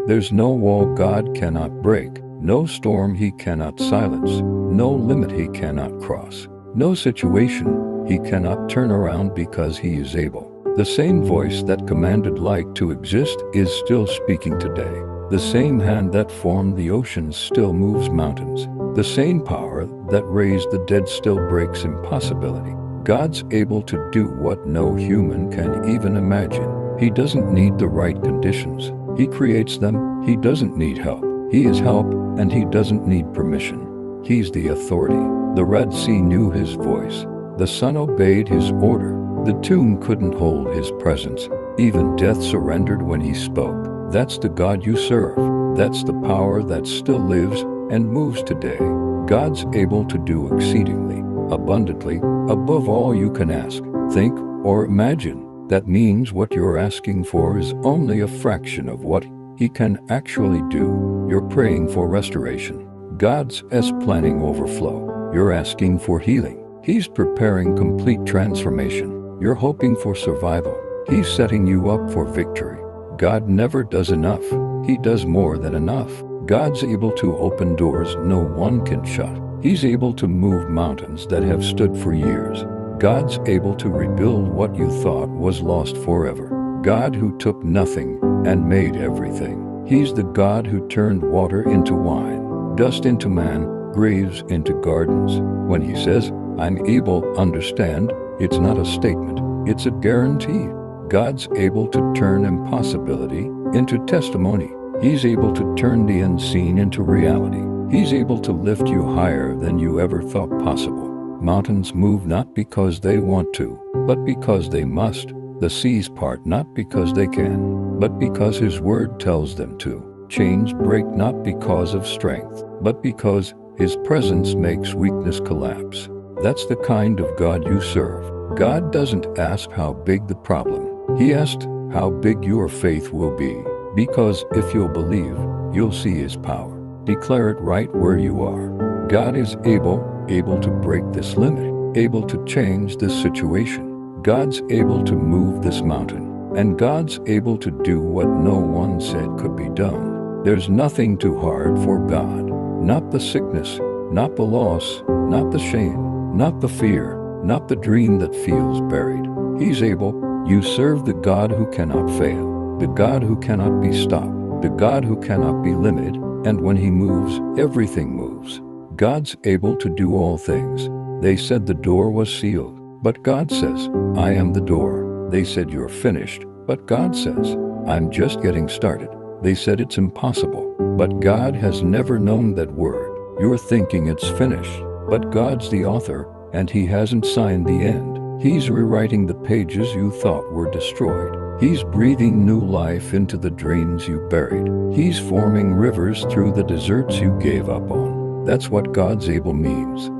There's no wall God cannot break, no storm He cannot silence, no limit He cannot cross, no situation He cannot turn around because He is able. The same voice that commanded light to exist is still speaking today. The same hand that formed the oceans still moves mountains. The same power that raised the dead still breaks impossibility. God's able to do what no human can even imagine. He doesn't need the right conditions. He creates them. He doesn't need help. He is help, and He doesn't need permission. He's the authority. The Red Sea knew His voice. The sun obeyed His order. The tomb couldn't hold His presence. Even death surrendered when He spoke. That's the God you serve. That's the power that still lives and moves today. God's able to do exceedingly, abundantly, above all you can ask, think, or imagine. That means what you're asking for is only a fraction of what He can actually do. You're praying for restoration. God's planning overflow. You're asking for healing. He's preparing complete transformation. You're hoping for survival. He's setting you up for victory. God never does enough. He does more than enough. God's able to open doors no one can shut. He's able to move mountains that have stood for years. God's able to rebuild what you thought was lost forever. God who took nothing and made everything. He's the God who turned water into wine, dust into man, graves into gardens. When He says, "I'm able," understand, it's not a statement, it's a guarantee. God's able to turn impossibility into testimony. He's able to turn the unseen into reality. He's able to lift you higher than you ever thought possible. Mountains move not because they want to, but because they must. The seas part not because they can, but because His word tells them to. Chains break not because of strength, but because His presence makes weakness collapse. That's the kind of God you serve. God doesn't ask how big the problem. He asked how big your faith will be, because if you'll believe, you'll see His power. Declare it right where you are. God is able to break this limit, able to change this situation. God's able to move this mountain, and God's able to do what no one said could be done. There's nothing too hard for God. Not the sickness, not the loss, not the shame, not the fear, not the dream that feels buried. He's able. You serve the God who cannot fail, the God who cannot be stopped, the God who cannot be limited, and when He moves, everything moves. God's able to do all things. They said the door was sealed, but God says, "I am the door." They said you're finished, but God says, "I'm just getting started." They said it's impossible, but God has never known that word. You're thinking it's finished, but God's the author, and He hasn't signed the end. He's rewriting the pages you thought were destroyed. He's breathing new life into the dreams you buried. He's forming rivers through the deserts you gave up on. That's what God's able means.